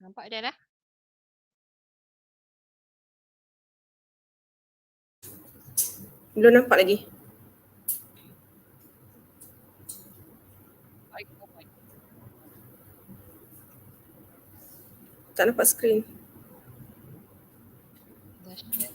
Nampak dia dah? Belum nampak lagi. Tak nampak skrin. Dah share.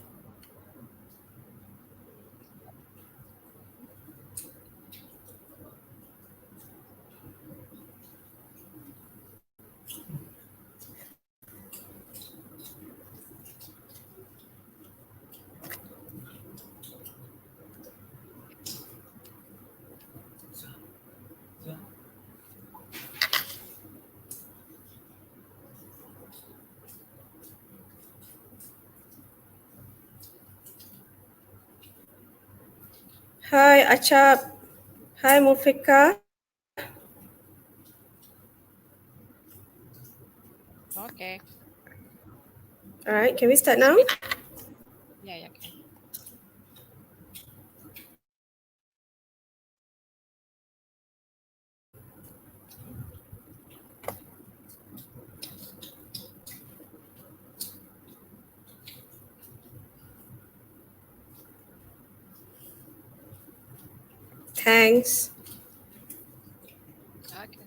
Hai Acap. Hai Mufika. Okay. Alright, can we start now? Yeah, can. Thanks. Okay.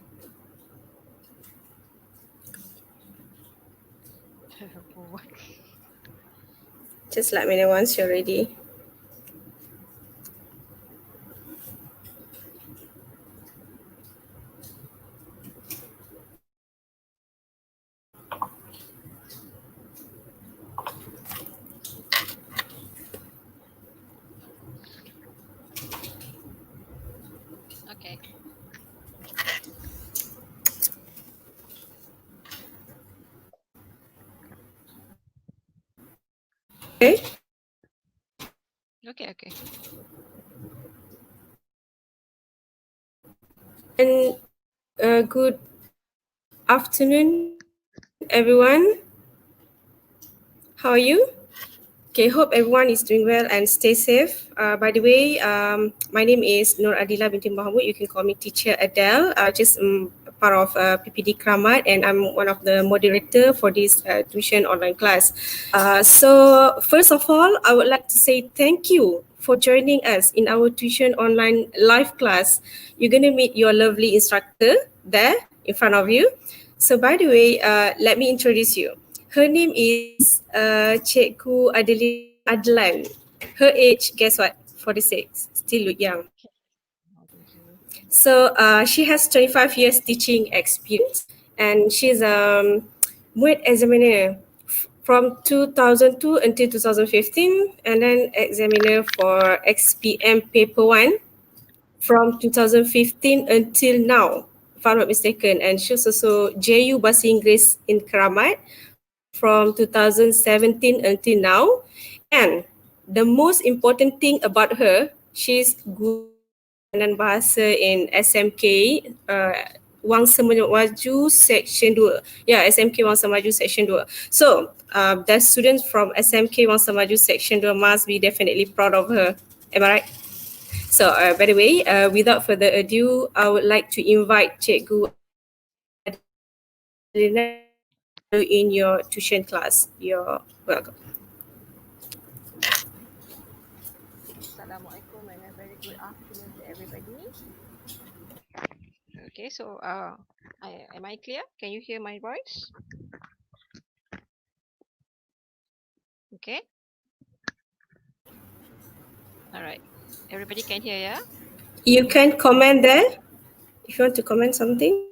What? Just let me know once you're ready. Okay. Okay. Okay. And good afternoon, everyone. How are you? Okay, hope everyone is doing well and stay safe. By the way, my name is Adila binti Mahmud. You can call me Teacher Adele. Just part of PPD Kramat, and I'm one of the moderator for this tuition online class. So first of all, I would like to say thank you for joining us in our tuition online live class. You're gonna meet your lovely instructor there in front of you. So by the way, let me introduce you. Her name is Cikgu Addlan. Her age, guess what? 46. Still look young. Oh, thank you. So she has 25 years teaching experience, and she's MUIT examiner from 2002 until 2015, and then examiner for XPM paper 1 from 2015 until now, if I'm not mistaken. And she's also JU Bahasa Inggeris in Keramat from 2017 until now. And the most important thing about her, she's guru dan bahasa in SMK Wangsa Maju Section 2. Yeah, SMK Wangsa Maju Section 2. So the students from SMK Wangsa Maju Section 2 must be definitely proud of her. Am I right? So by the way, without further ado, I would like to invite Cikgu Adelina in your tuition class. You're welcome. Assalamualaikum and a very good afternoon to everybody. Okay, so am I clear? Can you hear my voice? Okay. All right. Everybody can hear, yeah? You can comment there if you want to comment something.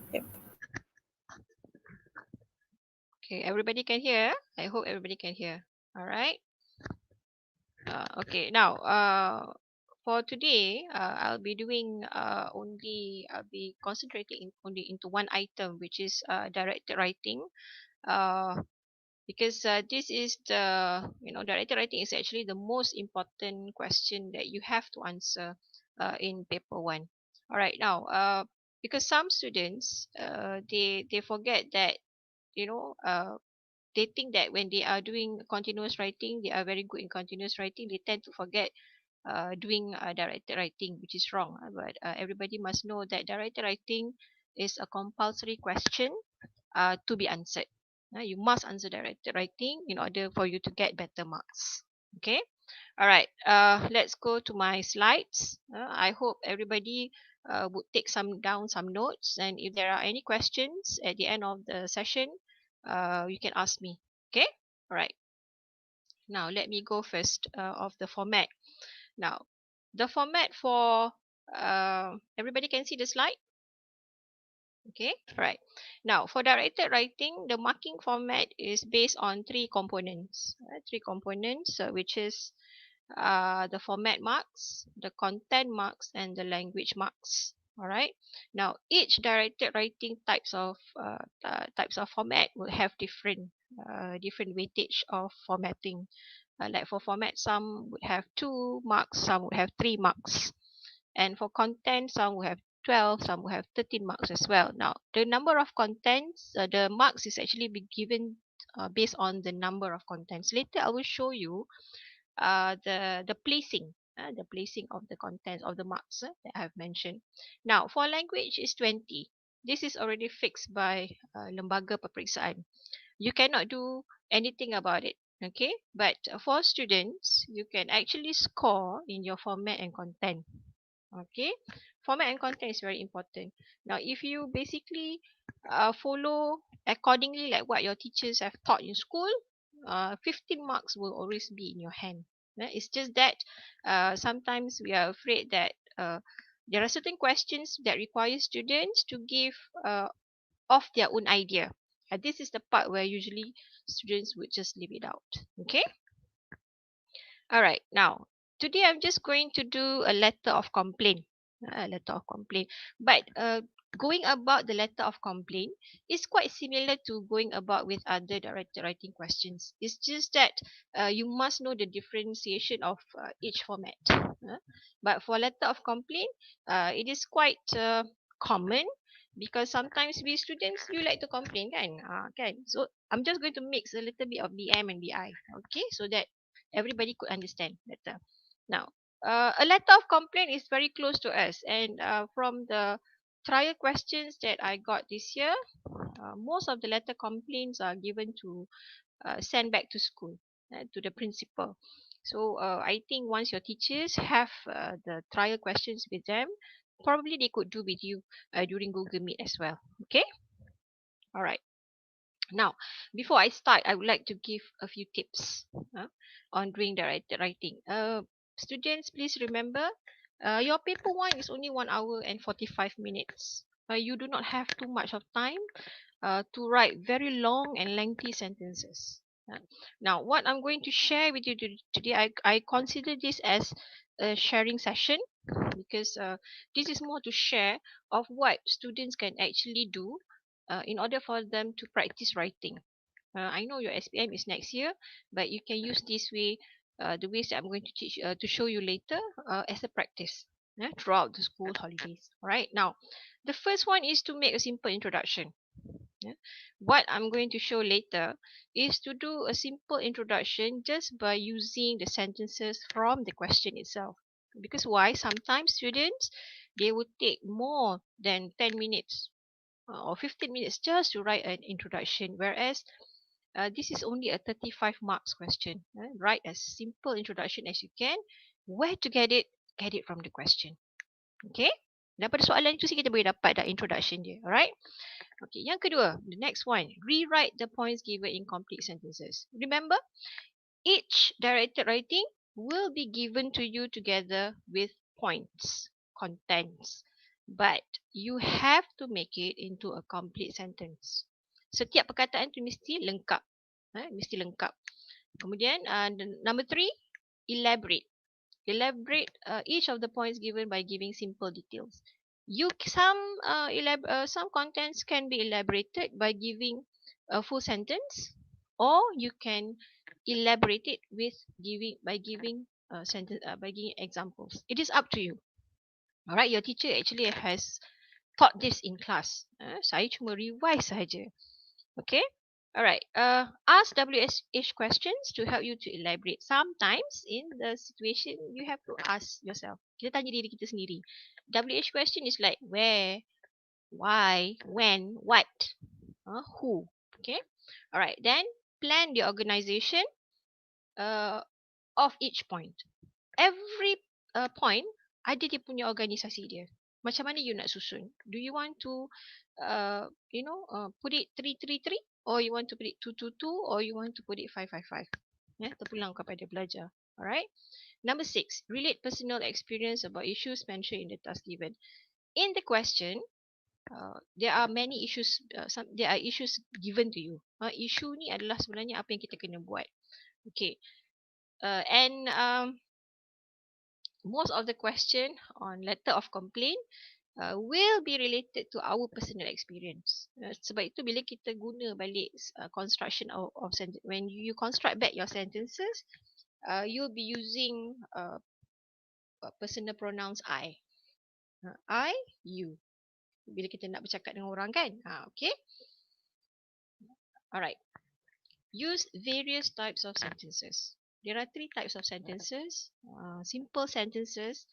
Yep. Okay, everybody can hear. I hope everybody can hear. All right. Okay, now for today, I'll be doing I'll be concentrating only into one item, which is directed writing. Because this is directed writing is actually the most important question that you have to answer in paper one. All right, now because some students they forget that you know they think that when they are doing continuous writing, they are very good in continuous writing. They tend to forget doing directed writing, which is wrong. But everybody must know that directed writing is a compulsory question to be answered. You must answer directed writing in order for you to get better marks. Okay. All right. Let's go to my slides. I hope everybody would take some notes, and if there are any questions at the end of the session, you can ask me. Okay. All right. Now let me go first of the format. Now, the format for everybody can see the slide. Okay, right. Now, for directed writing, the marking format is based on three components, which is the format marks, the content marks, and the language marks. All right. Now, each directed writing types of format will have different weightage of formatting. Like for format, some would have 2 marks, some would have 3 marks, and for content, some will have 12, some will have 13 marks as well. Now, the number of contents, the marks is actually be given based on the number of contents. Later, I will show you the placing of the contents of the marks that I have mentioned. Now, for language is 20. This is already fixed by lembaga peperiksaan. You cannot do anything about it. Okay, but for students, you can actually score in your format and content. Okay, format and content is very important. Now if you basically follow accordingly like what your teachers have taught in school, 15 marks will always be in your hand. It's just that sometimes we are afraid that there are certain questions that require students to give of their own idea, and this is the part where usually students would just leave it out. Okay. All right. Now, today I'm just going to do a letter of complaint. A letter of complaint. But going about the letter of complaint is quite similar to going about with other directed writing questions. It's just that you must know the differentiation of each format. But for letter of complaint, it is quite common because sometimes we students you like to complain kan. Kan. So I'm just going to mix a little bit of BM and BI. Okay, so that everybody could understand better. Now, a letter of complaint is very close to us, and from the trial questions that I got this year, most of the letter complaints are given to send back to school, to the principal. So I think once your teachers have the trial questions with them, probably they could do with you during Google Meet as well. Okay, all right. Now, before I start, I would like to give a few tips on doing directed writing. Students, please remember, your paper one is only 1 hour and 45 minutes. You do not have too much of time to write very long and lengthy sentences. Now, what I'm going to share with you today, I consider this as a sharing session because this is more to share of what students can actually do in order for them to practice writing. I know your SPM is next year, but you can use this way, the ways that I'm going to teach to show you later as a practice throughout the school holidays. All right. Now, the first one is to make a simple introduction. Yeah. What I'm going to show later is to do a simple introduction just by using the sentences from the question itself. Because why? Sometimes students they would take more than 10 minutes or 15 minutes just to write an introduction, whereas this is only a 35 marks question. Write as simple introduction as you can. Where to get it? Get it from the question. Okay? Daripada soalan itu sih kita boleh dapat dah introduction dia. Alright? Okay, yang kedua, the next one, rewrite the points given in complete sentences. Remember, each directed writing will be given to you together with points, contents, but you have to make it into a complete sentence. Setiap perkataan tu mesti lengkap. Mesti lengkap. Kemudian, number 3, elaborate. Elaborate each of the points given by giving simple details. Some contents can be elaborated by giving a full sentence, or you can elaborate it with by giving examples. It is up to you. Alright, your teacher actually has taught this in class. Saya cuma revise saja. Okay. Alright. Ask WH questions to help you to elaborate. Sometimes in the situation you have to ask yourself. Kita tanya diri kita sendiri. WH question is like where, why, when, what. Who. Okay. All right. Then plan the organization uh, of each point. Every point ada dia punya organisasi dia. Macam mana you nak susun? Do you want to put it 3-3-3, or you want to put it 2-2-2, or you want to put it 5-5-5? Ya, terpulang kepada belajar. Alright. Number 6, relate personal experience about issues mentioned in the task given. In the question, there are many issues. There are issues given to you. Issue ni adalah sebenarnya apa yang kita kena buat. Okay. And most of the question on letter of complaint will be related to our personal experience. Sebab itu bila kita guna balik construction of sentence, when you construct back your sentences, you'll be using personal pronouns I. I, you. Bila kita nak bercakap dengan orang kan. Okay. Alright. Use various types of sentences. There are 3 types of sentences. Simple sentences,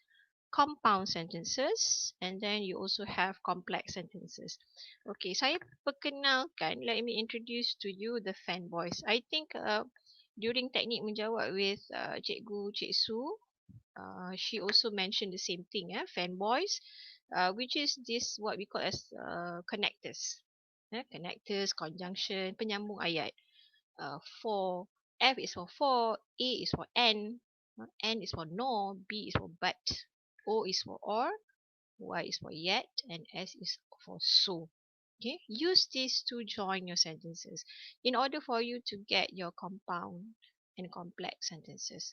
compound sentences, and then you also have complex sentences. Okay, saya perkenalkan, let me introduce to you the fan voice. I think during teknik menjawab with Cikgu Cik Su, she also mentioned the same thing, fan voice, which is this what we call as connectors. Connectors, conjunction, penyambung ayat. For F is for A is for N is for no, B is for but, O is for or, Y is for yet, and S is for so. Okay, use these to join your sentences in order for you to get your compound and complex sentences.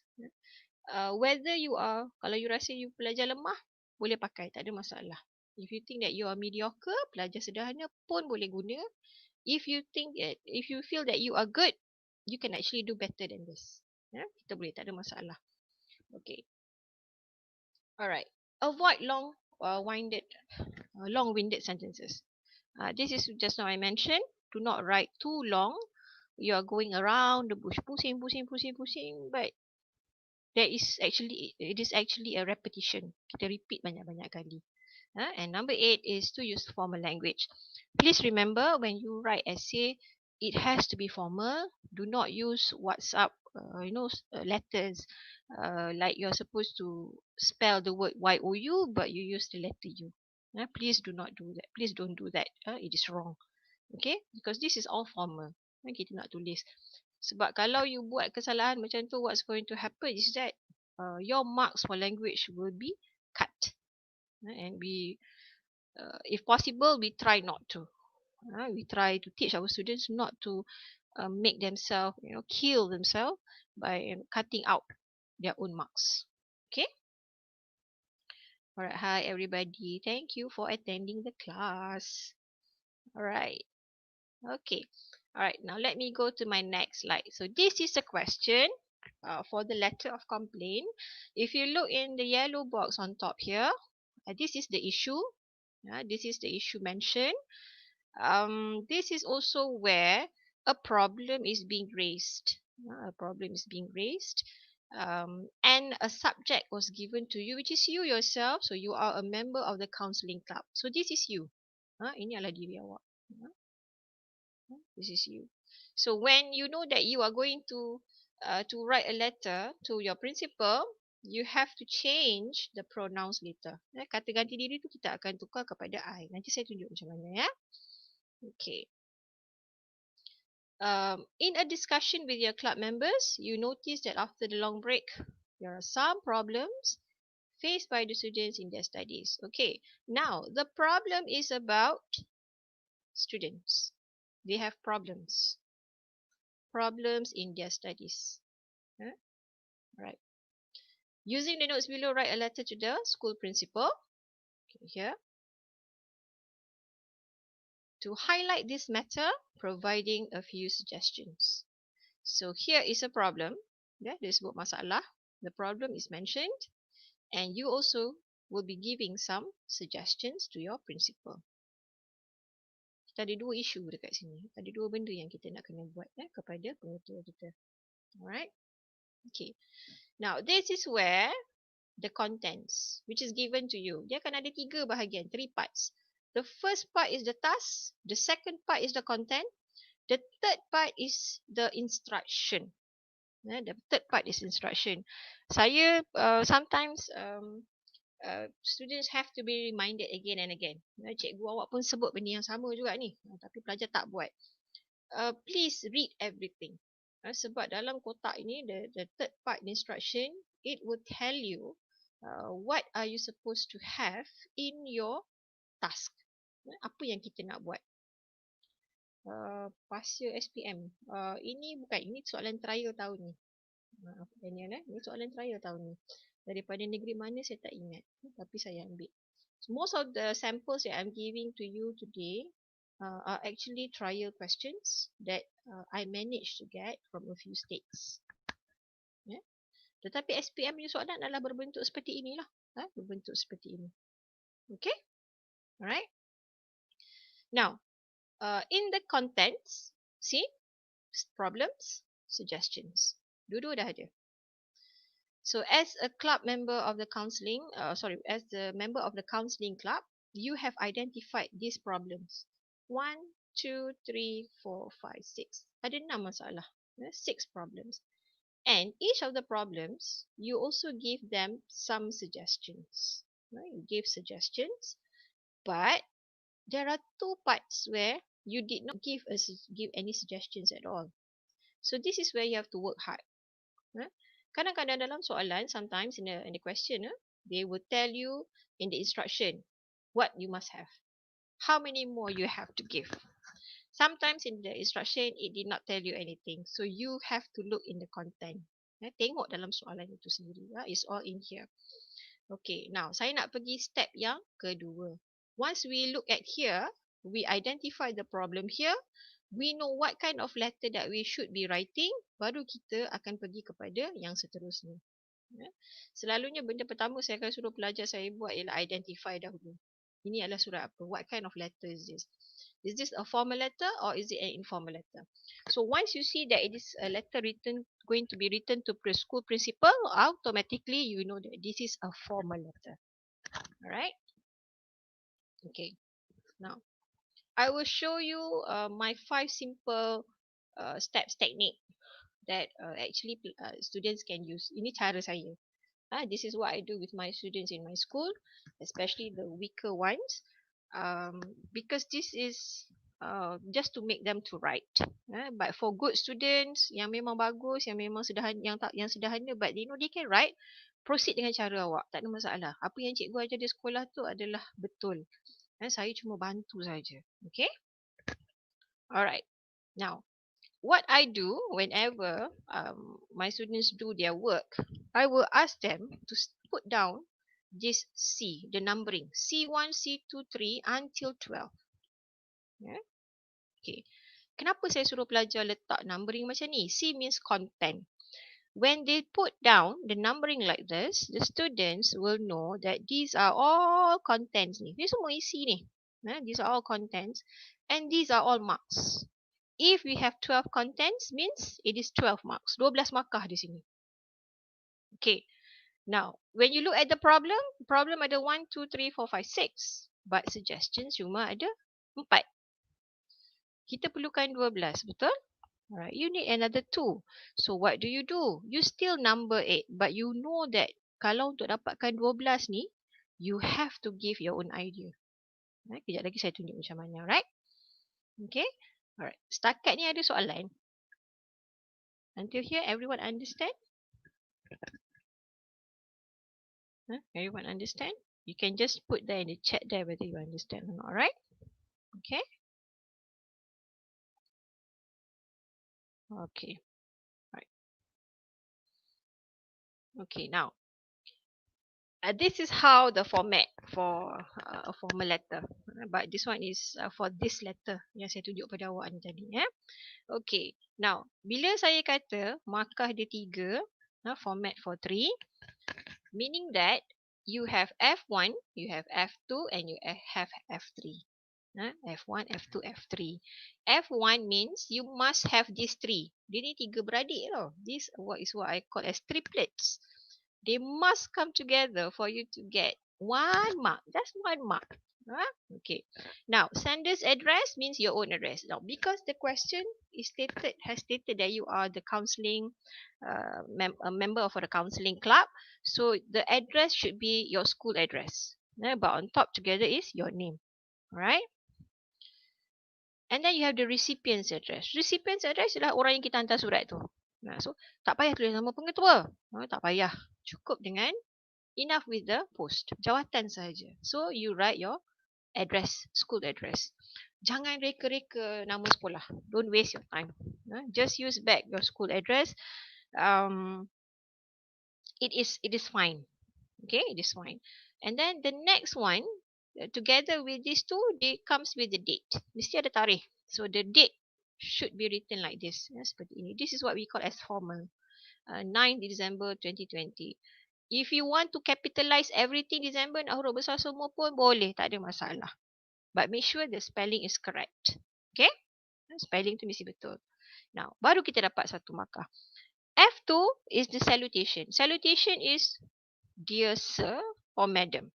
Whether you are, kalau you rasa you belajar lemah, boleh pakai, tak ada masalah. If you think that you are mediocre, belajar sederhana pun boleh guna. If you feel that you are good, you can actually do better than this. Kita boleh, tak ada masalah. Okay. Alright. Avoid long-winded sentences. This is just now I mentioned. Do not write too long. You are going around the bush, pusing, but it is actually a repetition. Kita repeat banyak-banyak kali. And number 8 is to use formal language. Please remember, when you write essay, it has to be formal. Do not use WhatsApp, letters. Like you're supposed to spell the word Y-O-U, but you use the letter U. Please do not do that. Please don't do that. It is wrong. Okay? Because this is all formal. Kita nak tulis. Sebab kalau you buat kesalahan macam tu, what's going to happen is that your marks for language will be cut. And if possible, we try not to. We try to teach our students not to make themselves, kill themselves by cutting out their own marks. Okay. Alright. Hi everybody. Thank you for attending the class. Alright. Okay. Alright. Now let me go to my next slide. So this is a question for the letter of complaint. If you look in the yellow box on top here, this is the issue. This is the issue mentioned. This is also where a problem is being raised. A problem is being raised. And a subject was given to you, which is you yourself. So you are a member of the counseling club. So this is you. Ini adalah diri awak. This is you. So when you know that you are going to write a letter to your principal, you have to change the pronouns later. Kata ganti diri tu kita akan tukar kepada I. Nanti saya tunjuk macam mana ya. Okay. In a discussion with your club members, you notice that after the long break, there are some problems faced by the students in their studies. Okay. Now, the problem is about students. They have problems. Problems in their studies. Right. Using the notes below, write a letter to the school principal. Okay, here. To highlight this matter, providing a few suggestions. So here is a problem. Dia sebut masalah. The problem is mentioned. And you also will be giving some suggestions to your principal. Kita ada 2 isu dekat sini. Ada 2 benda yang kita nak kena buat kepada pengetua kita. Alright. Okay. Now, this is where the contents, which is given to you. Dia akan ada 3 bahagian, 3 parts. The first part is the task, the second part is the content, the third part is the instruction. The third part is instruction. Saya sometimes students have to be reminded again and again. Cikgu awak pun sebut benda yang sama juga ni, tapi pelajar tak buat. Please read everything. Sebab dalam kotak ini, the third part instruction, it will tell you what are you supposed to have in your task. Apa yang kita nak buat. Pasca SPM. Ini soalan trial tahun ni. Ini soalan trial tahun ni. Daripada negeri mana saya tak ingat. Tapi saya ambil. So, most of the samples that I'm giving to you today are actually trial questions that I managed to get from a few states. Yeah. Tetapi SPM punya soalan adalah berbentuk seperti inilah. Berbentuk seperti ini. Okay? Alright? Now, in the contents, see? Problems, suggestions. Dua-dua dah ada. So as a club member of the counselling, as the member of the counselling club, you have identified these problems. 1, 2, 3, 4, 5, 6. Ada 6 masalah. 6 problems. And each of the problems, you also give them some suggestions. You give suggestions, but there are 2 parts where you did not give any suggestions at all. So this is where you have to work hard. Kadang-kadang dalam soalan, sometimes in the question, they will tell you in the instruction what you must have. How many more you have to give. Sometimes in the instruction, it did not tell you anything. So you have to look in the content. Tengok dalam soalan itu sendiri. It's all in here. Okay, now saya nak pergi step yang kedua. Once we look at here, we identify the problem here. We know what kind of letter that we should be writing. Baru kita akan pergi kepada yang seterusnya. Selalunya benda pertama saya akan suruh pelajar saya buat ialah identify dahulu. Ini adalah surat apa? What kind of letter is this? Is this a formal letter or is it an informal letter? So once you see that it is a letter going to be written to school principal, automatically you know that this is a formal letter. Alright? Okay. Now, I will show you my 5 simple steps technique that actually students can use. Ini cara saya. This is what I do with my students in my school, especially the weaker ones, because this is just to make them to write. But for good students yang memang bagus, yang memang sederhana, yang sederhana, but they know they can write, proceed dengan cara awak. Tak ada masalah. Apa yang cikgu ajar di sekolah tu adalah betul. Saya cuma bantu saja. Okay? Alright. Now, what I do whenever my students do their work, I will ask them to put down this C, the numbering. C1, C2, 3 until 12. Yeah? Okay. Kenapa saya suruh pelajar letak numbering macam ni? C means content. When they put down the numbering like this, the students will know that these are all contents ni. Ini semua isi ni. These are all contents and these are all marks. If we have 12 contents, means it is 12 marks. 12 markah di sini. Okay. Now, when you look at the problem ada 1, 2, 3, 4, 5, 6. But suggestions cuma ada 4. Kita perlukan 12, betul? Alright, you need another 2. So, what do? You still number 8. But you know that kalau untuk dapatkan 12 ni, you have to give your own idea. Kejap lagi saya tunjuk macam mana, right? Okay. Alright. Setakat ni ada soalan. Until here, everyone understand? Everyone understand? You can just put there in the chat there whether you understand or not, alright? Okay. Okay. Alright. Okay, now. This is how the format for a formal letter. But this one is for this letter yang saya tunjuk pada awak ni tadi. Okay. Now, bila saya kata markah dia 3, format for 3, meaning that you have F1, you have F2 and you have F3. F1, F2, F3. F1 means you must have these 3. Dia ni 3 beradik tau. This is what I call as triplets. They must come together for you to get 1 mark. Just 1 mark. Okay. Now, sender's address means your own address. Now, because the question has stated that you are the counseling a member for the counseling club, so the address should be your school address. But on top together is your name. Alright? And then you have the recipient's address. Recipient's address adalah orang yang kita hantar surat tu. Nah, so tak payah tulis nama pengetua. Tak payah. Cukup dengan enough with the post. Jawatan sahaja. So you write your address, school address. Jangan reka-reka nama sekolah. Don't waste your time. Just use back your school address. Um, it is fine. Okay, it is fine. And then the next one, together with these two, they comes with the date. Mesti ada tarikh. So the date should be written like this. Seperti ini. This is what we call as formal. 9 December 2020. If you want to capitalize everything December nak huruf besar semua pun boleh, tak ada masalah. But make sure the spelling is correct. Okay? Spelling tu mesti betul. Now, baru kita dapat satu markah. F2 is the salutation. Salutation is dear sir or madam.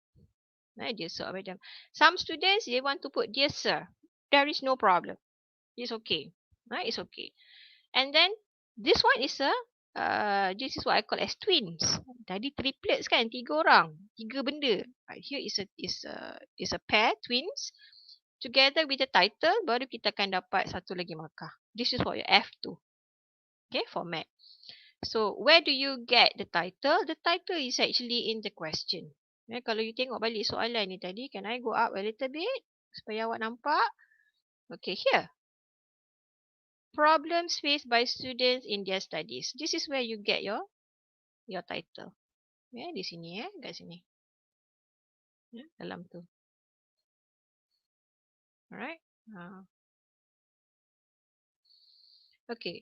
Dear sir or madam. Some students, they want to put dear sir. There is no problem. It's okay. It's okay. And then, this one is this is what I call as twins. Tadi triplets kan, 3 orang, 3 benda. Here is a pair, twins. Together with the title, baru kita akan dapat satu lagi markah. This is for your F2. Okay, format. So, where do you get the title? The title is actually in the question. Kalau you tengok balik soalan ni tadi, can I go up a little bit? Supaya awak nampak. Okay, here. Problems faced by students in their studies. This is where you get your title. Di sini kat sini. Dalam tu. Alright. Okay.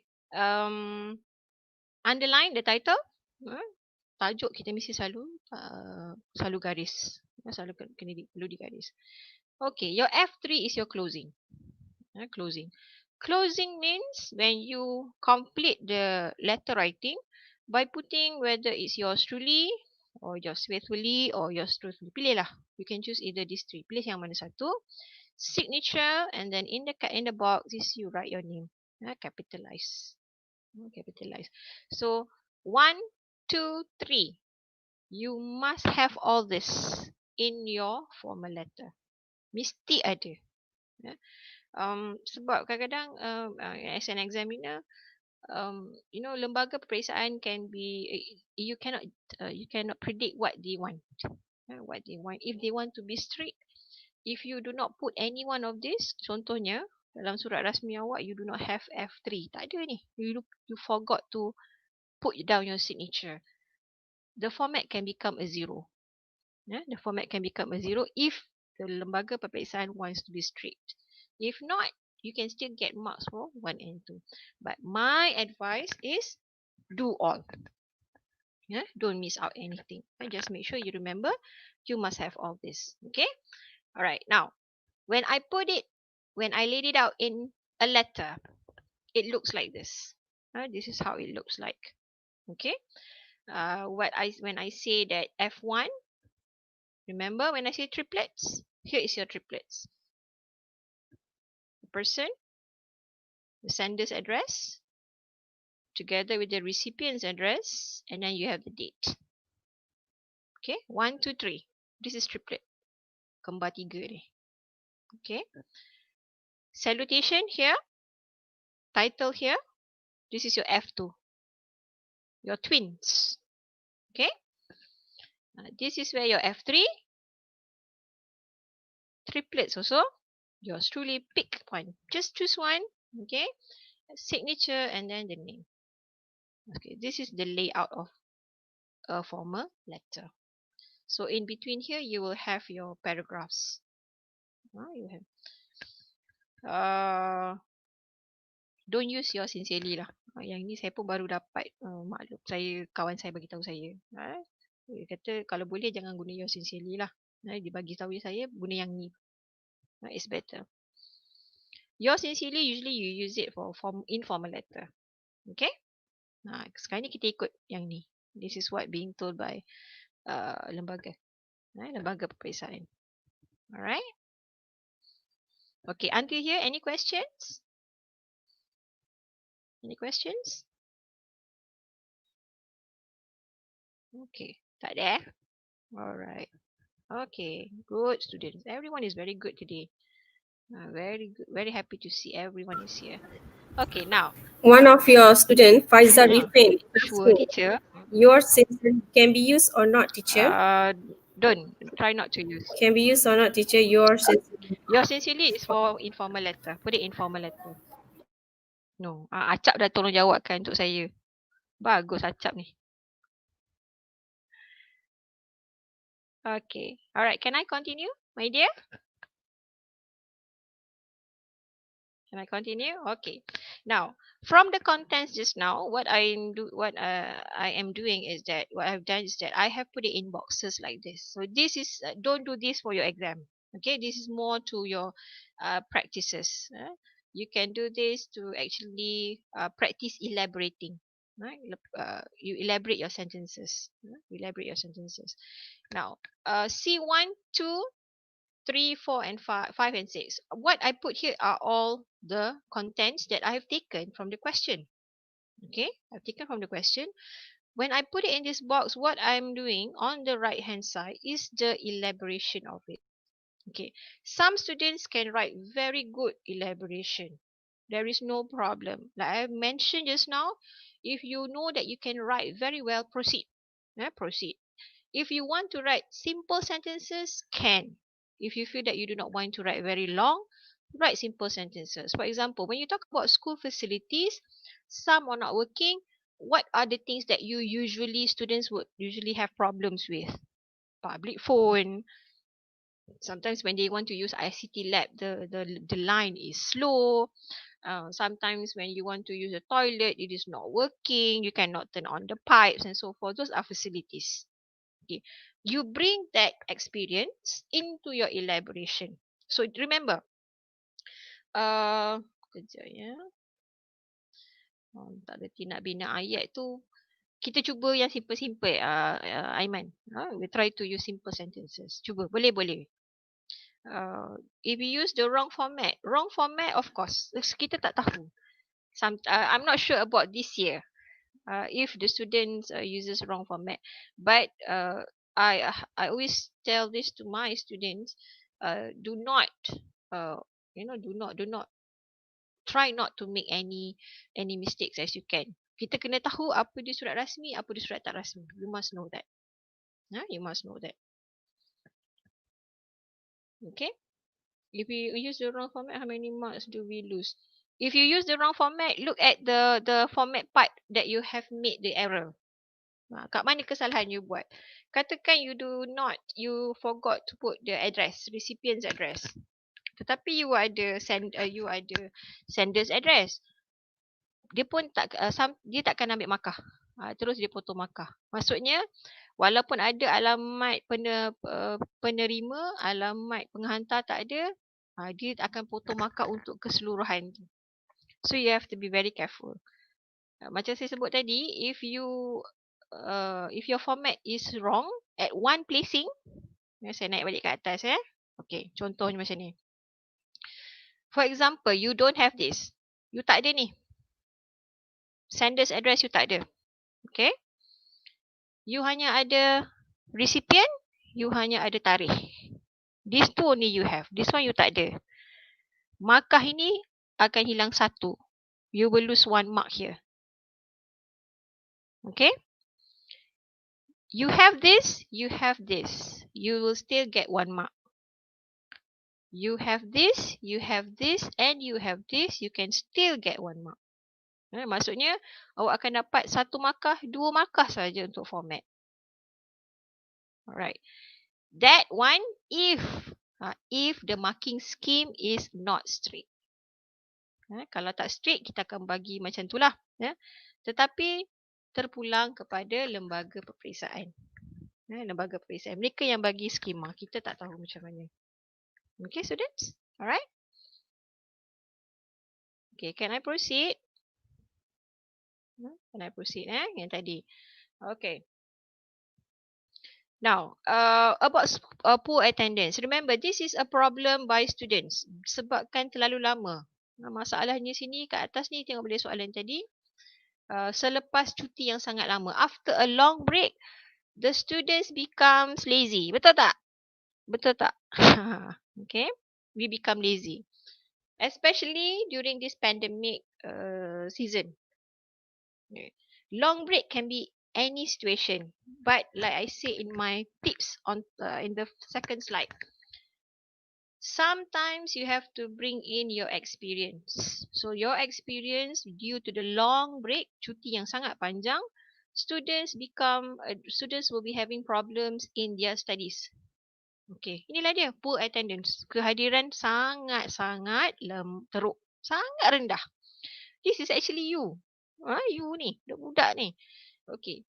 Underline the title. Tajuk kita mesti selalu garis. Selalu perlu digaris. Okay, your F3 is your closing. Closing. Closing means when you complete the letter writing by putting whether it's yours truly or yours faithfully or yours truthfully. Pilih lah. You can choose either these three. Pilih yang mana satu. Signature, and then in the box is you write your name. Capitalize. Capitalize. So 1, 2, 3. You must have all this in your formal letter. Mesti ada. Sebab kadang-kadang as an examiner, lembaga peperiksaan can be you cannot predict what they want. If they want to be strict, if you do not put any one of this, contohnya dalam surat rasmi awak you do not have F3, tak ada ni, you forgot to put down your signature, the format can become a zero. The format can become a zero if the lembaga peperiksaan wants to be strict. If not, you can still get marks for 1 and 2. But my advice is do all. Don't miss out anything. Just make sure you remember you must have all this. Okay? Alright, now when I laid it out in a letter, it looks like this. This is how it looks like. Okay? When I say that F1, remember when I say triplets? Here is your triplets. The person, the sender's address, together with the recipient's address, and then you have the date. Okay, 1, 2, 3. This is triplet. Kembar 3 ni. Okay. Salutation here. Title here. This is your F2. Your twins. Okay. This is where your F3. Triplets also. Yours truly, pick one. Just choose one. Okay. Signature and then the name. Okay. This is the layout of a formal letter. So in between here, you will have your paragraphs. You have. Don't use your sincerely lah. Yang ni saya pun baru dapat maklum. Kawan saya bagi tahu saya. Dia kata kalau boleh jangan guna your sincerely lah. Dia bagi tahu saya guna yang ni. It's better. Your sincerely usually you use it for informal letter. Okay? Sekarang ni kita ikut yang ni. This is what being told by lembaga. Lembaga peperiksaan. Alright. Okay, until here, any questions? Any questions? Okay, tak ada eh? Alright. Okay, good students. Everyone is very good today. Very good. Very happy to see everyone is here. Okay, now. One of your student, Faizal, Uh, refrained. sure, teacher. Your sincerely can be used or not, teacher? Uh, don't. Try not to use. Can be used or not, teacher? Your sincerely. Your sincerely is for informal letter. Put it informal letter. No. Acap dah tolong jawabkan untuk saya. Bagus Acap ni. Okay. Alright, can I continue, my dear? Can I continue? Okay. Now, from the contents just now, I am doing is that what I've done is that I have put it in boxes like this. So this is don't do this for your exam. Okay, this is more to your practices. You can do this to actually practice elaborating. Right? You elaborate your sentences. Elaborate your sentences. Now, C1, 2, 3, 4, and 5 and 6. What I put here are all the contents that I have taken from the question. Okay, I've taken from the question. When I put it in this box, what I'm doing on the right hand side is the elaboration of it. Okay, some students can write very good elaboration. There is no problem. Like I mentioned just now, if you know that you can write very well, proceed. Proceed. If you want to write simple sentences, can. If you feel that you do not want to write very long, write simple sentences. For example, when you talk about school facilities, some are not working. What are the things that students would usually have problems with? Public phone. Sometimes when they want to use ICT lab, the line is slow. Sometimes when you want to use a toilet, it is not working. You cannot turn on the pipes and so forth. Those are facilities. Okay. You bring that experience into your elaboration. So remember, kejap ya. Tak reti nak bina ayat tu. Kita cuba yang simple-simple, Aiman. We try to use simple sentences. Cuba, boleh. If you use the wrong format, of course, kita tak tahu. I'm not sure about this year. If the students uses wrong format, but I always tell this to my students, do not do not try not to make any mistakes as you can. Kita kena tahu apa di surat rasmi, apa di surat tak rasmi. You must know that. You must know that. Okay. If you use the wrong format, how many marks do we lose? If you use the wrong format, look at the format part that you have made the error. Kat mana kesalahan you buat? Katakan you forgot to put the address, recipient's address. Tetapi you ada sender's address. Dia pun dia takkan ambil markah. Terus dia potong markah. Maksudnya walaupun ada alamat penerima, alamat penghantar tak ada, dia akan potong markah untuk keseluruhan tu. So you have to be very careful. Macam saya sebut tadi, if your format is wrong at one placing, saya naik balik ke atas ya. Okay, contohnya macam ni. For example, you don't have this. You tak ada ni. Sender's address you tak ada. Okay. You hanya ada recipient, you hanya ada tarikh. These two only you have. This one you tak ada. Markah ini akan hilang satu. You will lose 1 mark here. Okay. You have this, you have this. You will still get 1 mark. You have this, and you have this. You can still get 1 mark. Maksudnya, awak akan dapat 1 markah, 2 markah saja untuk format. Alright. That one, if the marking scheme is not strict. Kalau tak strict, kita akan bagi macam itulah. Tetapi, terpulang kepada lembaga peperiksaan. Lembaga peperiksaan. Mereka yang bagi skema. Kita tak tahu macam mana. Okay, students? Alright? Okay, can I proceed? Can I proceed? Yang tadi. Okay. Now, about poor attendance. Remember, this is a problem by students. Sebabkan terlalu lama. Masalahnya sini kat atas ni tengok boleh soalan tadi. Selepas cuti yang sangat lama. After a long break, the students becomes lazy. Betul tak? Betul tak? Okay. We become lazy. Especially during this pandemic season. Long break can be any situation. But like I say in my tips on in the second slide, sometimes you have to bring in your experience. So your experience due to the long break, cuti yang sangat panjang, students will be having problems in their studies. Okay, inilah dia poor attendance. Kehadiran sangat-sangat teruk, sangat rendah. This is actually you. You ni, budak ni. Okay.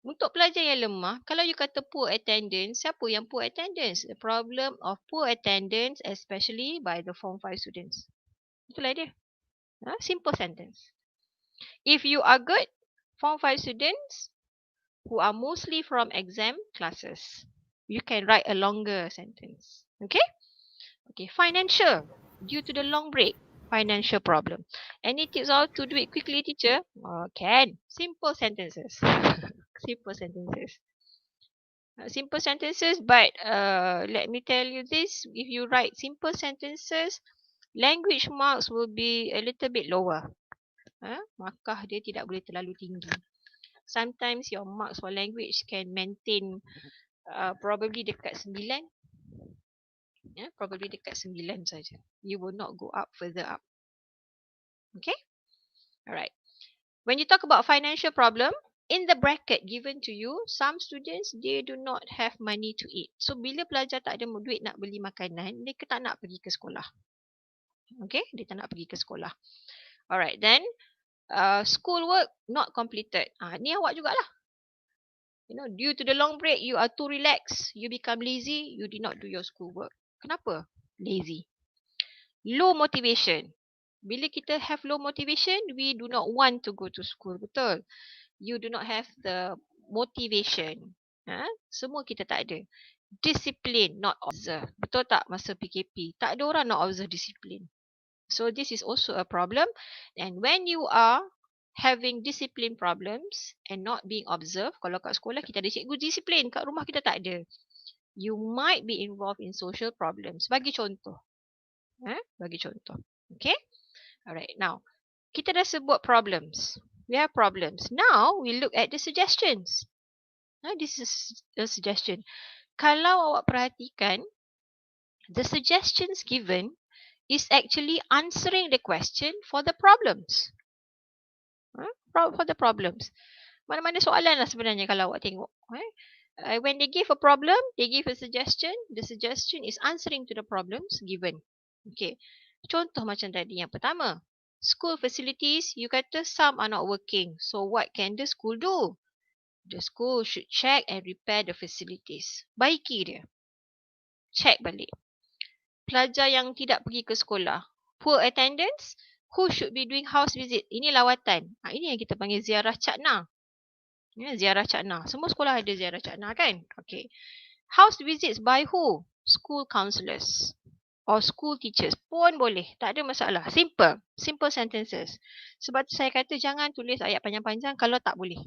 Untuk pelajar yang lemah, kalau you kata poor attendance, siapa yang poor attendance? The problem of poor attendance especially by the Form 5 students. Itulah dia. Simple sentence. If you are good, Form 5 students who are mostly from exam classes, you can write a longer sentence. Okay? Okay, financial. Due to the long break, financial problem. Any tips how to do it quickly, teacher? Can. Simple sentences. Simple sentences. Simple sentences, but let me tell you this. If you write simple sentences, language marks will be a little bit lower. Markah dia tidak boleh terlalu tinggi. Sometimes your marks for language can maintain probably dekat 9. Probably dekat 9 saja. You will not go up further up. Okay? Alright. When you talk about financial problem, in the bracket given to you, some students, they do not have money to eat. So, bila pelajar tak ada duit nak beli makanan, dia tak nak pergi ke sekolah. Okay? Dia tak nak pergi ke sekolah. Alright, then, school work not completed. Ni awak jugalah. Due to the long break, you are too relaxed. You become lazy. You did not do your school work. Kenapa? Lazy. Low motivation. Bila kita have low motivation, we do not want to go to school. Betul? You do not have the motivation. Semua kita tak ada. Discipline, not observe. Betul tak masa PKP? Tak ada orang nak observe disiplin. So this is also a problem. And when you are having discipline problems and not being observed, kalau kat sekolah kita ada cikgu disiplin, kat rumah kita tak ada, you might be involved in social problems. Bagi contoh. Bagi contoh. Okay? Alright, now, kita dah sebut problems. We have problems. Now, we look at the suggestions. This is a suggestion. Kalau awak perhatikan, the suggestions given is actually answering the question for the problems. For the problems. Mana-mana soalan lah sebenarnya kalau awak tengok. When they give a problem, they give a suggestion. The suggestion is answering to the problems given. Okay. Contoh macam tadi yang pertama. School facilities, you kata some are not working. So what can the school do? The school should check and repair the facilities. Baiki dia. Check balik. Pelajar yang tidak pergi ke sekolah. Poor attendance. Who should be doing house visit? Ini lawatan. Ini yang kita panggil ziarah cakna. Ziarah cakna. Semua sekolah ada ziarah cakna kan? Okay. House visits by who? School counsellors. Or school teachers pun boleh. Tak ada masalah. Simple. Simple sentences. Sebab tu saya kata jangan tulis ayat panjang-panjang kalau tak boleh.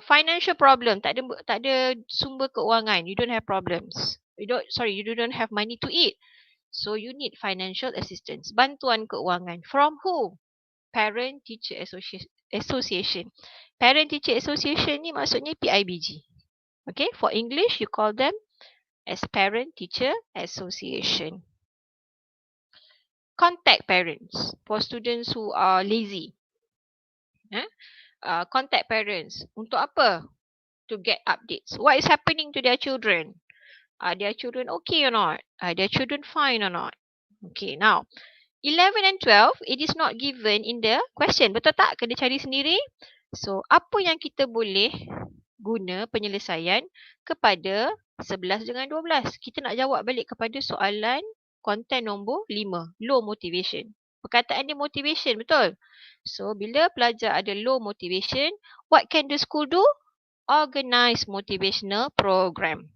Financial problem. Tak ada sumber keuangan. You don't have problems. You don't have money to eat. So you need financial assistance. Bantuan keuangan. From who? Parent Teacher Association. Parent Teacher Association ni maksudnya PIBG. Okay, for English you call them as Parent Teacher Association. Contact parents for students who are lazy. Contact parents. Untuk apa? To get updates. What is happening to their children? Are their children okay or not? Are their children fine or not? Okay, now 11 and 12, it is not given in the question. Betul tak? Kena cari sendiri. So, apa yang kita boleh guna penyelesaian kepada 11 dengan 12? Kita nak jawab balik kepada soalan konten nombor 5. Low motivation. Perkataan dia motivation, betul? So, bila pelajar ada low motivation, what can the school do? organize motivational program.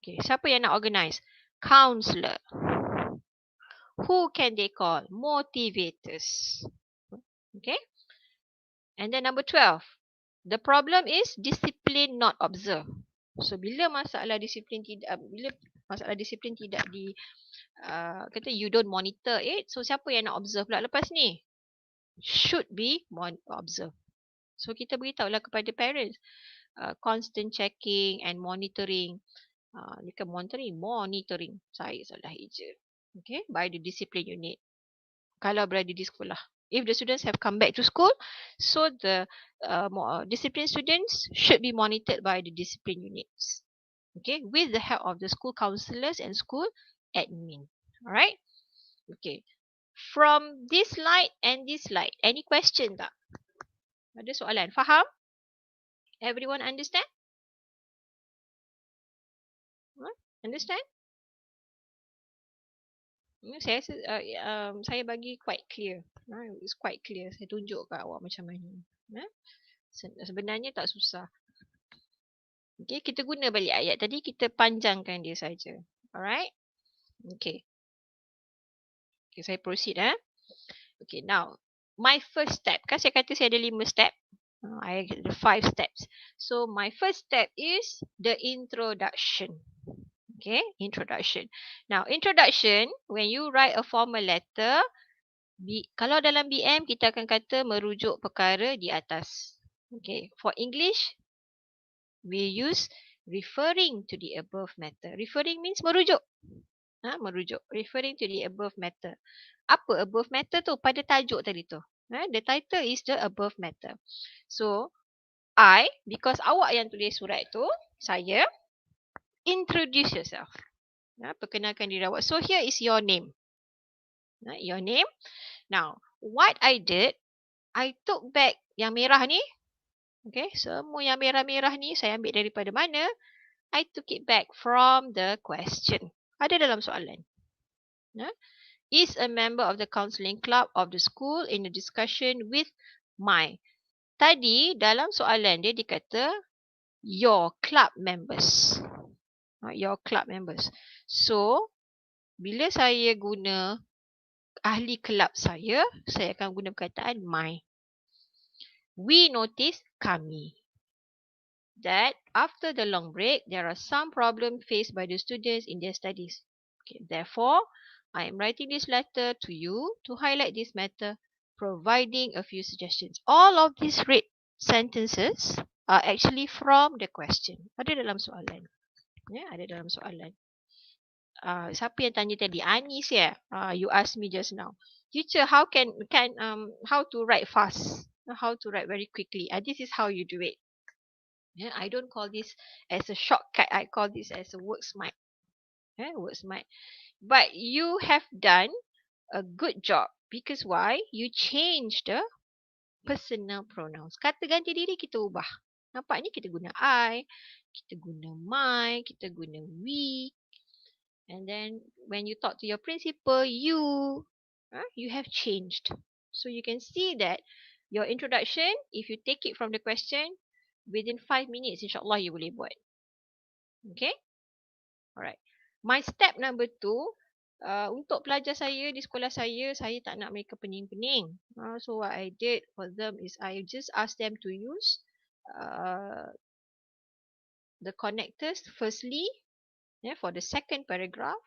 Okay, siapa yang nak organize? Counselor. Who can they call? Motivators. Okay. And then number 12. The problem is discipline not observed. So bila masalah disiplin tidak kata you don't monitor it, so siapa yang nak observe pula lepas ni? Should be observed. So kita beritahulah kepada parents, constant checking and monitoring. Ni kan monitoring. Saya salah eja. Okay, by the discipline unit. Kalau berada di sekolah. If the students have come back to school, so the discipline students should be monitored by the discipline units. Okay, with the help of the school counselors and school admin. Alright? Okay. From this slide and this slide, any question tak? Ada soalan? Faham? Everyone understand? Understand? Saya bagi quite clear. It's quite clear. Saya tunjuk kat awak macam mana. Sebenarnya tak susah. Okay, kita guna balik ayat tadi, kita panjangkan dia saja. Alright? Okay. Okay, saya proceed. Okay, now, my first step. Kan saya kata saya ada 5 step. I ada 5 steps. So, my first step is the introduction. Okay, introduction. Now, introduction, when you write a formal letter, kalau dalam BM, kita akan kata merujuk perkara di atas. Okay, for English, we use referring to the above matter. Referring means merujuk. Merujuk. Referring to the above matter. Apa above matter tu? Pada tajuk tadi tu. The title is the above matter. So, because awak yang tulis surat tu, saya, introduce yourself. Perkenalkan diri awak. So, here is your name. Your name. Now, what I did, I took back yang merah ni. Okay, semua yang merah-merah ni saya ambil daripada mana? I took it back from the question. Ada dalam soalan. Is a member of the counselling club of the school in a discussion with my. Tadi dalam soalan dia dikata your club members. Your club members. So, bila saya guna ahli kelab saya akan guna perkataan my. We notice kami. That after the long break, there are some problems faced by the students in their studies. Okay, therefore, I am writing this letter to you to highlight this matter, providing a few suggestions. All of these read sentences are actually from the question. Ada dalam soalan. Ada dalam soalan. Siapa yang tanya tadi? Anis ya? You asked me just now. Teacher, how how to write fast? How to write very quickly? This is how you do it. I don't call this as a shortcut. I call this as a work smart. Work smart. But you have done a good job. Because why? You change the personal pronouns. Kata ganti diri kita ubah. Nampak ni kita guna I, kita guna my, kita guna we. And then when you talk to your principal, you have changed. So you can see that your introduction, if you take it from the question, within 5 minutes, insyaAllah you boleh buat. Okay? Alright. My step number 2, untuk pelajar saya di sekolah saya tak nak mereka pening-pening. So what I did for them is I just asked them to use the connectors firstly, for the second paragraph.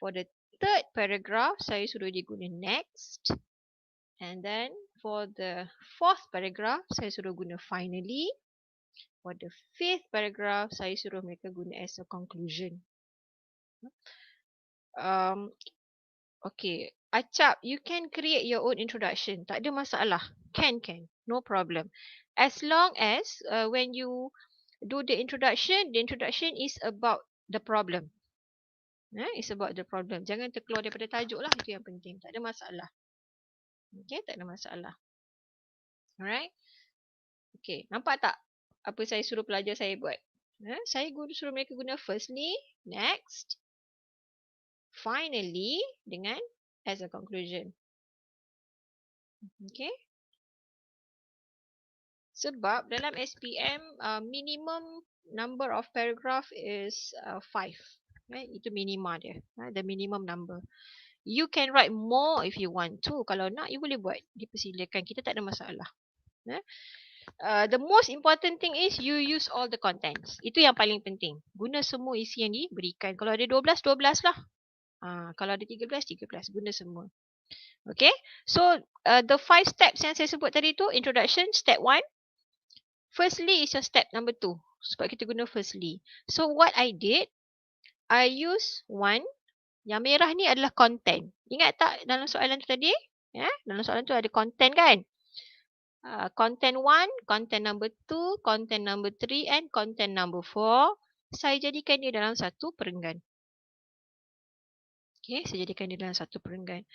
For the third paragraph, saya suruh dia guna next. And then for the fourth paragraph, saya suruh guna finally. For the fifth paragraph, saya suruh mereka guna as a conclusion. Okay, Acap, you can create your own introduction. Tak ada masalah. Can. No problem. As long as when you do the introduction is about the problem. It's about the problem. Jangan terkeluar daripada tajuk lah. Itu yang penting. Tak ada masalah. Okay, tak ada masalah. Alright. Okay, nampak tak apa saya suruh pelajar saya buat? Saya suruh mereka guna firstly, next, finally dengan as a conclusion. Okay. Sebab dalam SPM, minimum number of paragraph is 5. Right? Itu minima dia. The minimum number. You can write more if you want to. Kalau nak, you boleh buat. Dipersilakan. Kita tak ada masalah. The most important thing is you use all the contents. Itu yang paling penting. Guna semua isi yang diberikan. Kalau ada 12, 12 lah. Kalau ada 13, 13. Guna semua. Okay. So, the 5 steps yang saya sebut tadi tu, introduction, step 1. Firstly is your step number 2. Sebab kita guna firstly. So, what I did, I use 1. Yang merah ni adalah content. Ingat tak dalam soalan tu tadi? Dalam soalan tu ada content kan? Content 1, content number 2, content number 3 and content number 4. Saya jadikan dia dalam satu perenggan. Okay, saya jadikan dia dalam satu perenggan.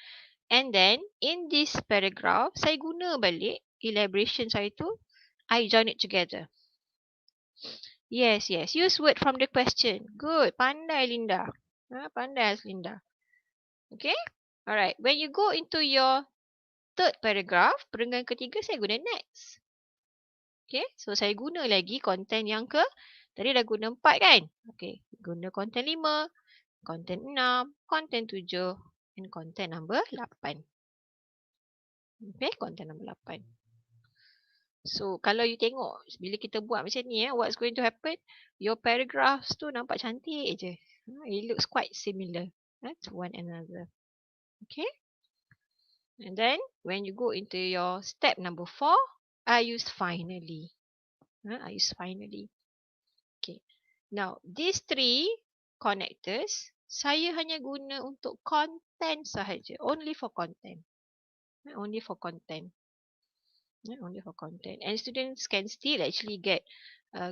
And then, in this paragraph, saya guna balik elaboration saya tu. I join it together. Yes. Use word from the question. Good. Pandai, Linda. Pandai, Linda. Okay. Alright. When you go into your third paragraph, perenggan ketiga, saya guna next. Okay. So, saya guna lagi konten yang tadi dah guna 4 kan? Okay. Guna konten 5, konten 6, konten 7 and konten number 8. Okay. Konten number 8. So, kalau you tengok, bila kita buat macam ni, what's going to happen? Your paragraphs tu nampak cantik je. It looks quite similar to one another. Okay? And then, when you go into your step number 4, I use finally. I use finally. Okay. Now, these 3 connectors, saya hanya guna untuk content sahaja. Only for content. Only for content. Only for content. And students can still actually get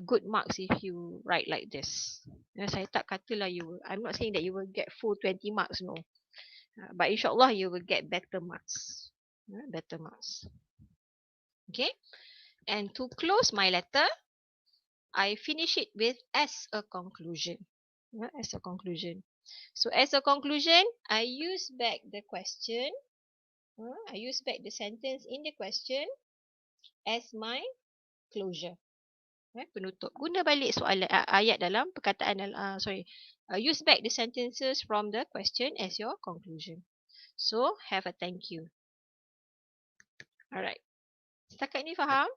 good marks if you write like this. Saya tak katalah I'm not saying that you will get full 20 marks, no. But insyaAllah you will get better marks. Better marks. Okay. And to close my letter, I finish it with as a conclusion. As a conclusion. So as a conclusion, I use back the question. I use back the sentence in the question as my closure. Penutup. Guna balik soalan ayat dalam perkataan use back the sentences from the question as your conclusion. So, have a thank you. Alright. Setakat ni faham?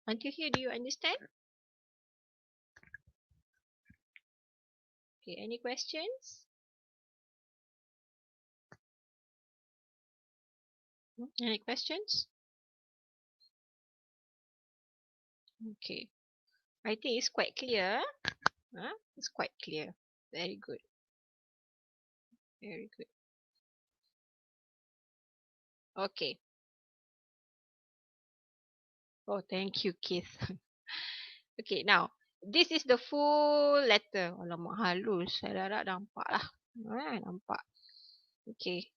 Until here, do you understand? Okay, any questions? Any questions? Okay. I think it's quite clear. It's quite clear. Very good. Very good. Okay. Oh, thank you, Keith. Okay, now, this is the full letter. Alamak, halus. Saya dah nampak lah. Nampak. Okay.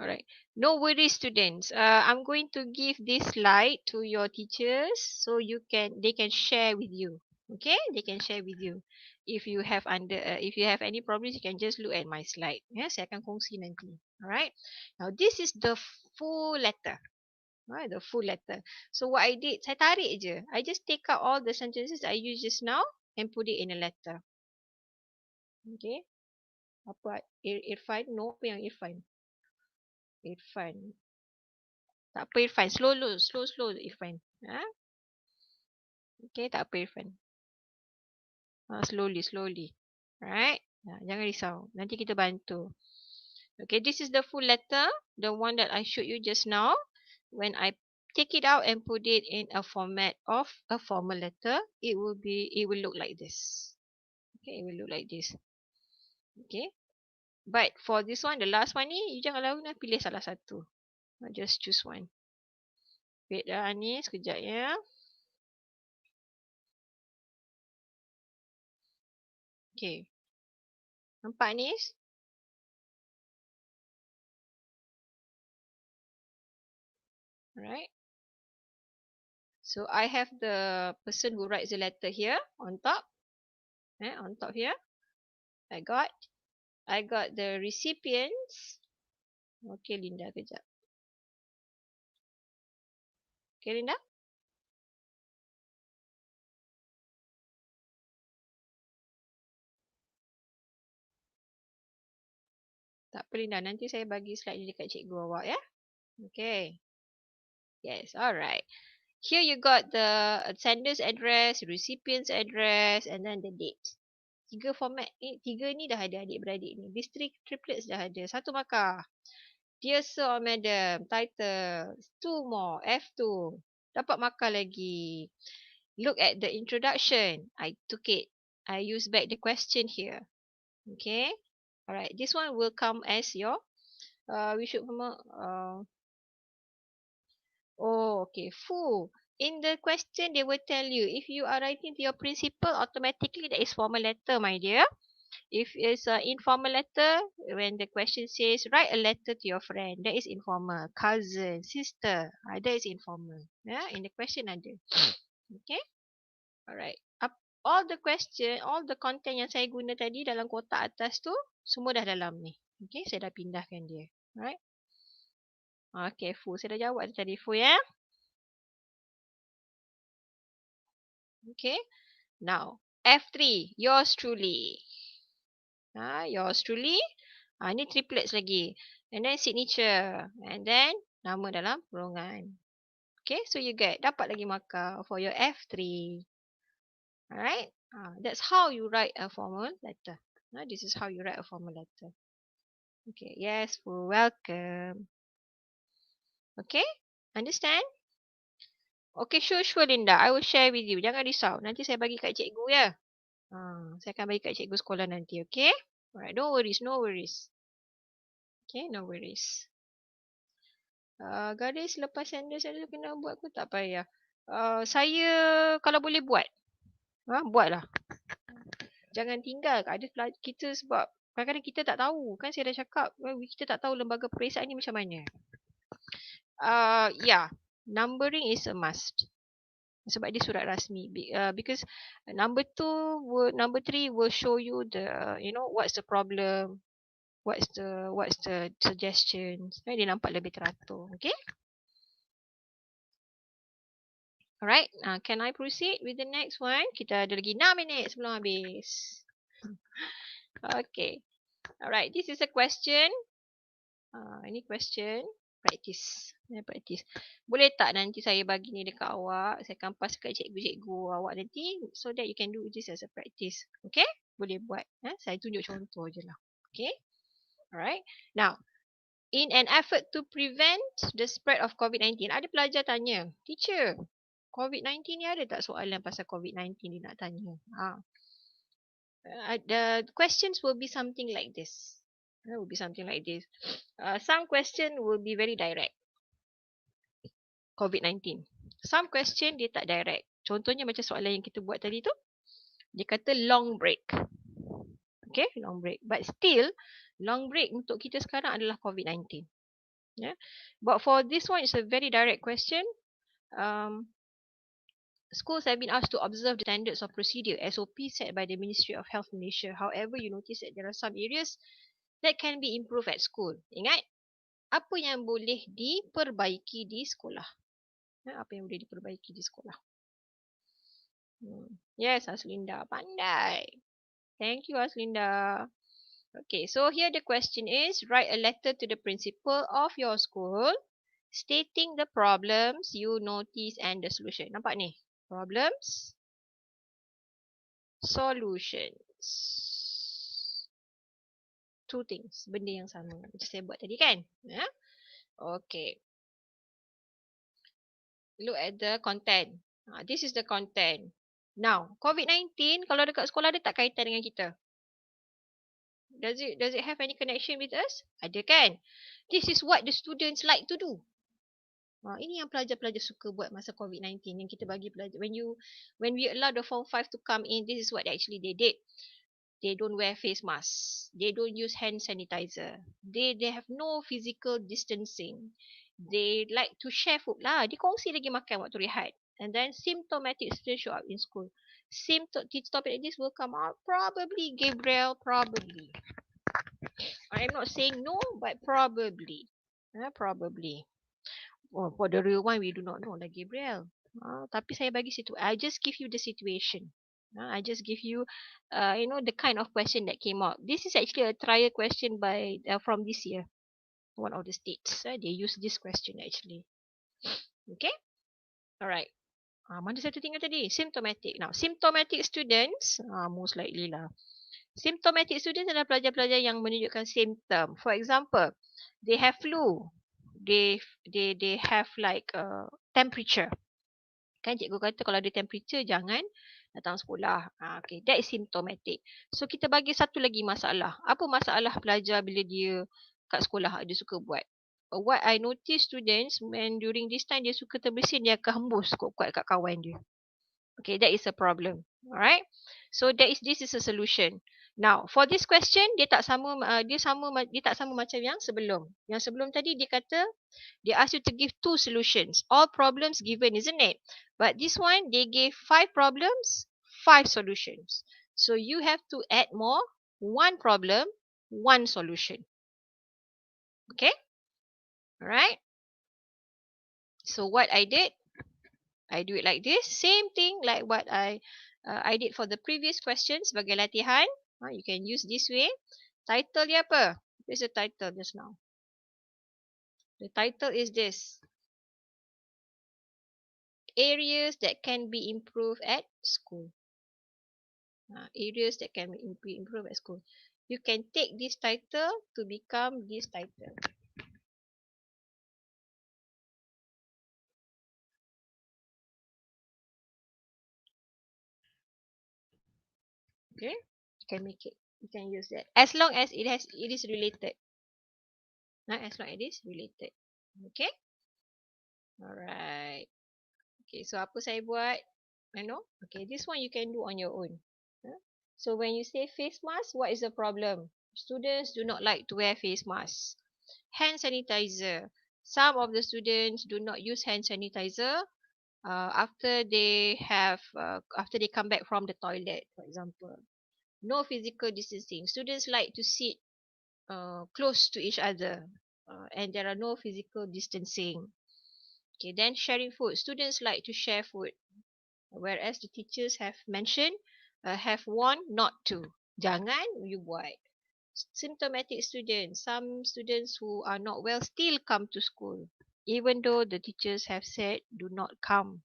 Alright. No worries, students. I'm going to give this slide to your teachers so they can share with you. Okay, they can share with you. If you have any problems, you can just look at my slide. Saya akan kongsi nanti. Alright. Now this is the full letter. The full letter. So what I did, saya tarik je. I just take out all the sentences I used just now and put it in a letter. Okay. Apa? Irfan? No, apa yang Irfan? Irfan. Tak apa Irfan. Slow Irfan. Okay, tak apa Irfan. Slowly. Alright. Jangan risau. Nanti kita bantu. Okay, this is the full letter. The one that I showed you just now. When I take it out and put it in a format of a formal letter, it will look like this. Okay, it will look like this. Okay. But for this one, the last one ni, you jangan lalu nak pilih salah satu. Just choose one. Wait dah ni, sekejap ya. Okay. Nampak ni? Alright. So I have the person who writes the letter here on top. On top here. I got the recipients. Okay, Linda, kejap. Okay, Linda. Tak apa Linda, nanti saya bagi slide ni dekat cikgu awak ya. Okay. Yes, alright. Here you got the sender's address, recipient's address, and then the date. Tiga format ni, tiga ni dah ada adik-beradik ni. These three triplets dah ada. Satu markah. Dear Sir or Madam, title. Two more, F2. Dapat markah lagi. Look at the introduction. I took it. I used back the question here. Okay. Alright, this one will come as your, we should, oh, okay. Full. In the question, they will tell you, if you are writing to your principal, automatically that is formal letter, my dear. If it's an informal letter, when the question says, write a letter to your friend, that is informal. Cousin, sister, that is informal. Yeah, in the question ada. Okay. Alright. All the question, all the content yang saya guna tadi dalam kotak atas tu, semua dah dalam ni. Okay, saya dah pindahkan dia. Alright. Okay, full. Saya dah jawab tadi, full ya. Okay. Now, F3, yours truly. Yours truly. Ni triplets lagi. And then signature. And then nama dalam kurungan. Okay, so you get, dapat lagi markah for your F3. Alright. That's how you write a formal letter. This is how you write a formal letter. Okay, yes, full welcome. Okay, understand? Okay, sure Linda. I will share with you. Jangan risau. Nanti saya bagi kat cikgu ya. Saya akan bagi kat cikgu sekolah nanti, okay? Alright, don't worries, no worries. Okay, no worries. Garis lepas sender saya kena buat ke tak payah. Saya kalau boleh buat. Buatlah. Jangan tinggal. Ada kita sebab kadang-kadang kita tak tahu. Kan saya dah cakap, kita tak tahu lembaga peperiksaan ni macam mana. Yeah, numbering is a must. Sebab dia surat rasmi. Because number 3 will show you the, what's the problem, what's the suggestions. Dia nampak lebih teratur. Okay? Alright, can I proceed with the next one? Kita ada lagi 6 minit sebelum habis. Okay. Alright, this is a question. Ini question. Practice. Practice. Boleh tak nanti saya bagi ni dekat awak? Saya akan pass kat cikgu-cikgu awak nanti. So that you can do this as a practice. Okay? Boleh buat. Saya tunjuk contoh je lah. Okay? Alright. Now, in an effort to prevent the spread of COVID-19, ada pelajar tanya, teacher, COVID-19 ni ada tak soalan pasal COVID-19 dia nak tanya? The questions will be something like this. It will be something like this. Some question will be very direct. COVID-19. Some question dia tak direct. Contohnya macam soalan yang kita buat tadi tu. Dia kata long break. Okay, long break. But still, long break untuk kita sekarang adalah COVID-19. Yeah. But for this one, it's a very direct question. Schools have been asked to observe the standards of procedure SOP set by the Ministry of Health Malaysia. However, you notice that there are some areas that can be improved at school. Ingat, apa yang boleh diperbaiki di sekolah? Apa yang boleh diperbaiki di sekolah? Yes, Aslinda. Pandai. Thank you, Aslinda. Okay, so here the question is, write a letter to the principal of your school stating the problems you notice and the solution. Nampak ni? Problems, solutions. Two things. Benda yang sama. Macam saya buat tadi kan? Okay. Look at the content. This is the content. Now, COVID-19 kalau dekat sekolah dia tak kaitan dengan kita. Does it have any connection with us? Ada kan? This is what the students like to do. Ini yang pelajar-pelajar suka buat masa COVID-19 yang kita bagi pelajar. When we allow the form 5 to come in, this is what actually they did. They don't wear face masks. They don't use hand sanitizer. They have no physical distancing. They like to share food lah. Dia kongsi lagi makan waktu rehat. And then symptomatic students show up in school. Topic like this will come out. Probably Gabriel, probably. I'm not saying no, but probably. Probably. For the real one, we do not know lah Gabriel. Tapi saya bagi situ. I just give you the situation. I just give you, the kind of question that came out. This is actually a trial question by from this year, one of the states. They use this question actually. Okay, all right. Mana satu tinggal tadi? Symptomatic. Now, symptomatic students, most likely lah. Symptomatic students adalah pelajar-pelajar yang menunjukkan symptom. For example, they have flu. They have like temperature. Kan cikgu kata kalau ada temperature jangan datang sekolah. Okay, that is symptomatic. So kita bagi satu lagi masalah. Apa masalah pelajar bila dia kat sekolah dia suka buat? What I notice students when during this time dia suka terbersin, dia akan hembus kuat-kuat kat kawan dia. Okay, that is a problem. Alright. So this is a solution. Now, for this question dia tak sama dia tak sama macam yang sebelum. Yang sebelum tadi dia kata they ask you to give two solutions. All problems given, isn't it? But this one they gave 5 problems, 5 solutions. So you have to add more, 1 problem, 1 solution. Okay? Alright. So what I did, I do it like this. Same thing like what I did for the previous questions sebagai latihan. You can use this way. Title dia apa? This is the title just now. The title is this. Areas that can be improved at school. Areas that can be improved at school. You can take this title to become this title. Okay? You can make it. You can use that. As long as it is related. As long as it is related. Okay? Alright. Okay, so apa saya buat? Okay, this one you can do on your own. So when you say face mask, what is the problem? Students do not like to wear face masks. Hand sanitizer. Some of the students do not use hand sanitizer after after they come back from the toilet, for example. No physical distancing. Students like to sit close to each other, and there are no physical distancing. Okay, then sharing food. Students like to share food, whereas the teachers have mentioned, have warned not to. Jangan you buat. Symptomatic students. Some students who are not well still come to school, even though the teachers have said do not come.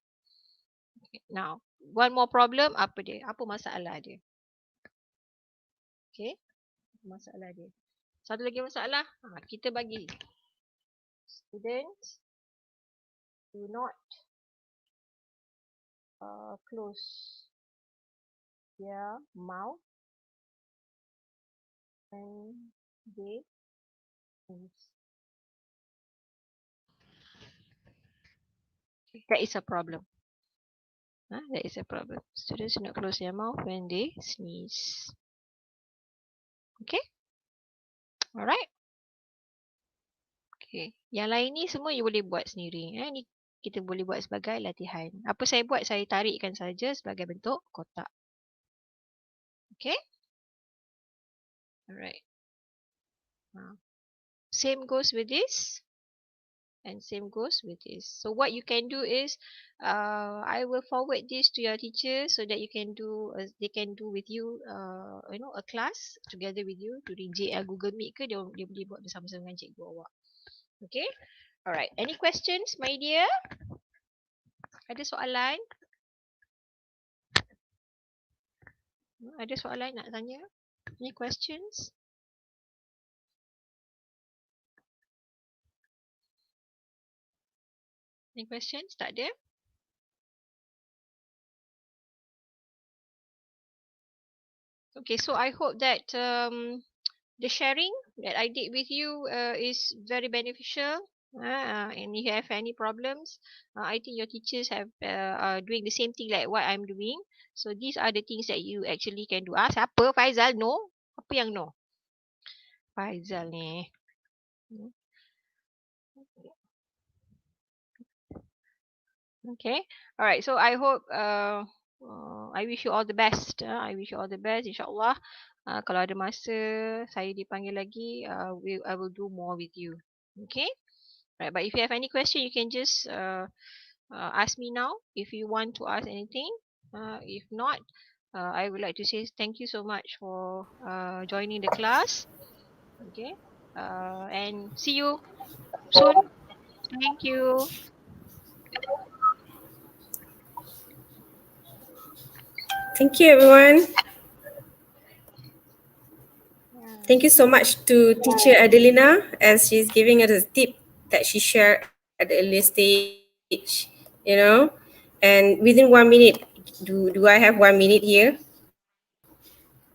Now, one more problem, apa dia? Apa masalah dia? Okay, masalah dia. Satu lagi masalah, kita bagi students do not close their mouth when they sneeze. That is a problem. That is a problem. Students do not close their mouth when they sneeze. Okay? Alright? Okay. Yang lain ni semua you boleh buat sendiri. Ni kita boleh buat sebagai latihan. Apa saya buat, saya tarikkan saja sebagai bentuk kotak. Okay? Alright. Same goes with this. And same goes with this. So what you can do is, I will forward this to your teacher so that you can do, they can do with you, a class together with you during Google Meet ke dia boleh buat bersama-sama dengan cikgu awak. Okay? Alright. Any questions, my dear? Ada soalan? Ada soalan nak tanya? Any questions? Any questions? Tak ada? Okay, so I hope that the sharing that I did with you is very beneficial. And if you have any problems, I think your teachers are doing the same thing like what I'm doing. So these are the things that you actually can do. Siapa? Faizal? No? Apa yang no? Faizal ni. Okay. Alright. So I hope I wish you all the best. I wish you all the best. InsyaAllah. Kalau ada masa saya dipanggil lagi, I will do more with you. Okay. Right. But if you have any question, you can just ask me now if you want to ask anything. If not, I would like to say thank you so much for joining the class. Okay. And see you soon. Thank you. Thank you, everyone. Yeah. Thank you so much to teacher Adelina as she's giving us a tip that she shared at the early stage, and within 1 minute, do I have 1 minute here?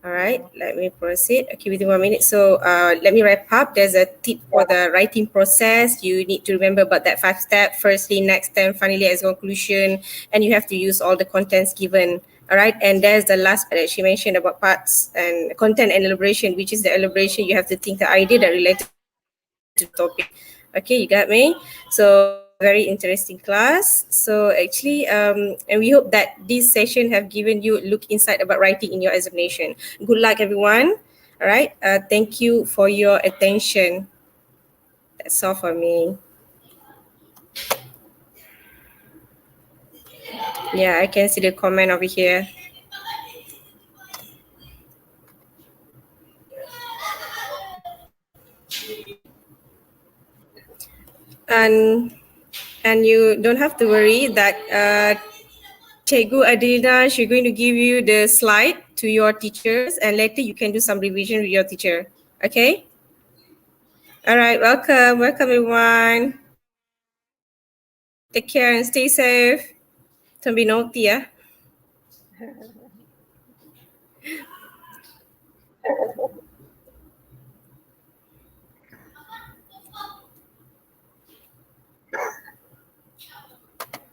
All right, let me proceed. Okay, within 1 minute. So let me wrap up. There's a tip for the writing process. You need to remember about that 5 step. Firstly, next term, finally, as conclusion, and you have to use all the contents given. All right, and there's the last part that she mentioned about parts and content and elaboration, which is the elaboration. You have to think the idea that related to the topic. Okay, you got me. So very interesting class. So actually, and we hope that this session have given you look inside about writing in your examination. Good luck, everyone. All right. Thank you for your attention. That's all for me. Yeah, I can see the comment over here. And you don't have to worry that Cikgu Adelina, she's going to give you the slide to your teachers, and later you can do some revision with your teacher. Okay? All right, welcome. Welcome, everyone. Take care and stay safe. Don't be naughty, yeah?